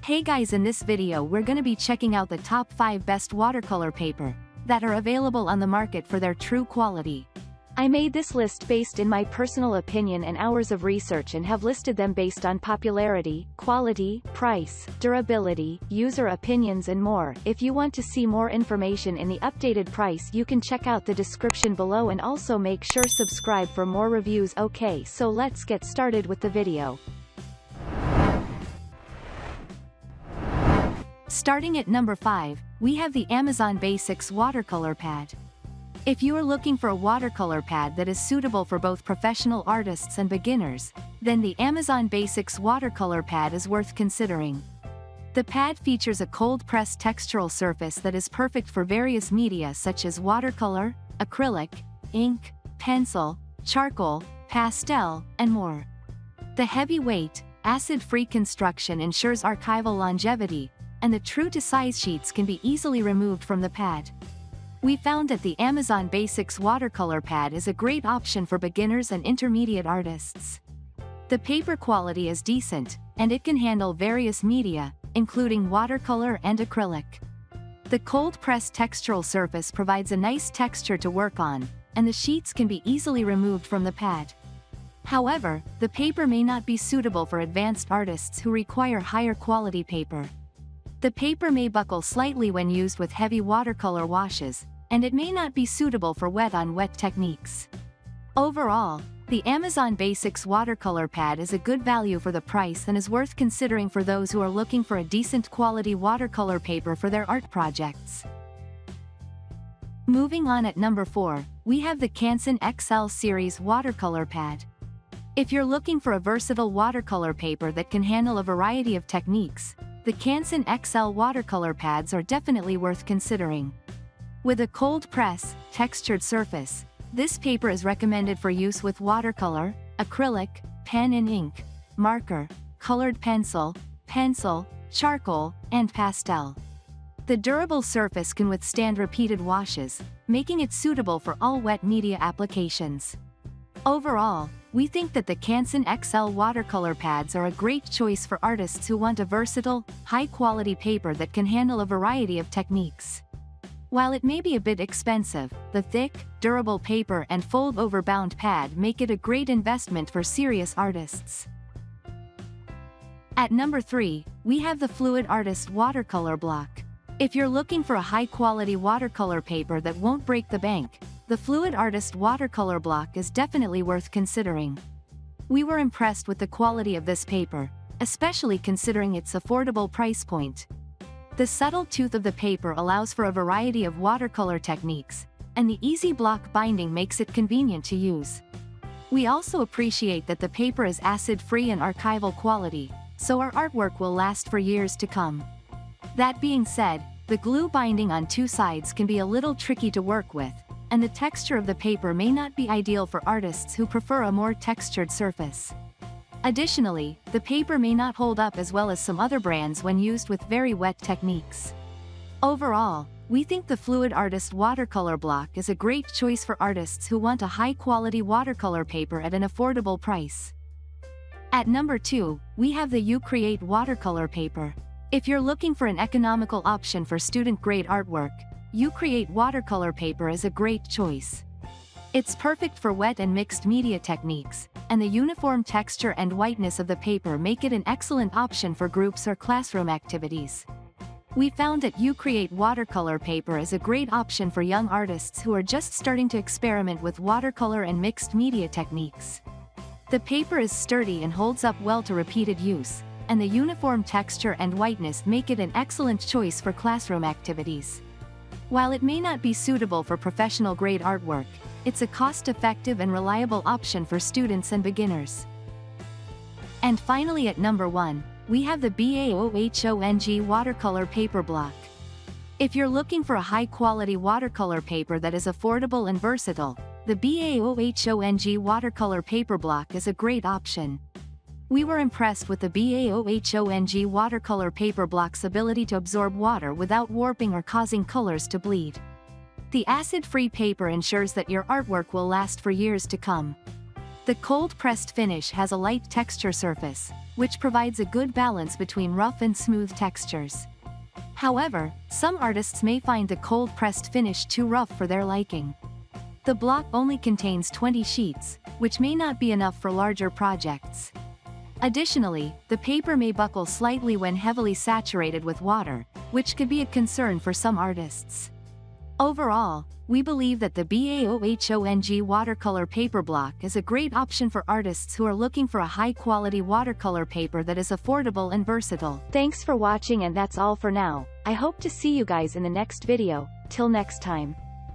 Hey guys, in this video we're gonna be checking out the top 5 best watercolor paper that are available on the market for their true quality. I made this list based in my personal opinion and hours of research and have listed them based on popularity, quality, price, durability, user opinions and more. If you want to see more information in the updated price, you can check out the description below and also make sure subscribe for more reviews. Okay, so let's get started with the video. Starting at number 5, we have the Amazon Basics Watercolor Pad. If you are looking for a watercolor pad that is suitable for both professional artists and beginners, then the Amazon Basics Watercolor Pad is worth considering. The pad features a cold-pressed textural surface that is perfect for various media such as watercolor, acrylic, ink, pencil, charcoal, pastel, and more. The heavy-weight, acid-free construction ensures archival longevity, and the true-to-size sheets can be easily removed from the pad. We found that the Amazon Basics Watercolor Pad is a great option for beginners and intermediate artists. The paper quality is decent, and it can handle various media, including watercolor and acrylic. The cold-pressed textural surface provides a nice texture to work on, and the sheets can be easily removed from the pad. However, the paper may not be suitable for advanced artists who require higher quality paper. The paper may buckle slightly when used with heavy watercolor washes, and it may not be suitable for wet-on-wet techniques. Overall, the Amazon Basics Watercolor Pad is a good value for the price and is worth considering for those who are looking for a decent quality watercolor paper for their art projects. Moving on, at number 4, we have the Canson XL Series Watercolor Pad. If you're looking for a versatile watercolor paper that can handle a variety of techniques, the Canson XL watercolor pads are definitely worth considering. With a cold press, textured surface, this paper is recommended for use with watercolor, acrylic, pen and ink, marker, colored pencil, charcoal, and pastel. The durable surface can withstand repeated washes, making it suitable for all wet media applications. Overall, we think that the Canson XL watercolor pads are a great choice for artists who want a versatile, high-quality paper that can handle a variety of techniques. While it may be a bit expensive, the thick, durable paper and fold-over bound pad make it a great investment for serious artists. At number 3, we have the Fluid Artist Watercolor Block. If you're looking for a high-quality watercolor paper that won't break the bank, the Fluid Artist Watercolor Block is definitely worth considering. We were impressed with the quality of this paper, especially considering its affordable price point. The subtle tooth of the paper allows for a variety of watercolor techniques, and the easy block binding makes it convenient to use. We also appreciate that the paper is acid-free and archival quality, so our artwork will last for years to come. That being said, the glue binding on two sides can be a little tricky to work with, and the texture of the paper may not be ideal for artists who prefer a more textured surface. Additionally, the paper may not hold up as well as some other brands when used with very wet techniques. Overall, we think the Fluid Artist Watercolor Block is a great choice for artists who want a high-quality watercolor paper at an affordable price. At number 2, we have the UCreate watercolor paper. If you're looking for an economical option for student-grade artwork, UCreate watercolor paper is a great choice. It's perfect for wet and mixed media techniques, and the uniform texture and whiteness of the paper make it an excellent option for groups or classroom activities. We found that UCreate watercolor paper is a great option for young artists who are just starting to experiment with watercolor and mixed media techniques. The paper is sturdy and holds up well to repeated use, and the uniform texture and whiteness make it an excellent choice for classroom activities. While it may not be suitable for professional-grade artwork, it's a cost-effective and reliable option for students and beginners. And finally, at number 1, we have the BAOHONG Watercolor Paper Block. If you're looking for a high-quality watercolor paper that is affordable and versatile, the BAOHONG Watercolor Paper Block is a great option. We were impressed with the BAOHONG watercolor paper block's ability to absorb water without warping or causing colors to bleed. The acid-free paper ensures that your artwork will last for years to come. The cold-pressed finish has a light texture surface, which provides a good balance between rough and smooth textures. However, some artists may find the cold-pressed finish too rough for their liking. The block only contains 20 sheets, which may not be enough for larger projects. Additionally, the paper may buckle slightly when heavily saturated with water, which could be a concern for some artists. Overall, we believe that the BAOHONG watercolor paper block is a great option for artists who are looking for a high-quality watercolor paper that is affordable and versatile. Thanks for watching, and that's all for now. I hope to see you guys in the next video. Till next time.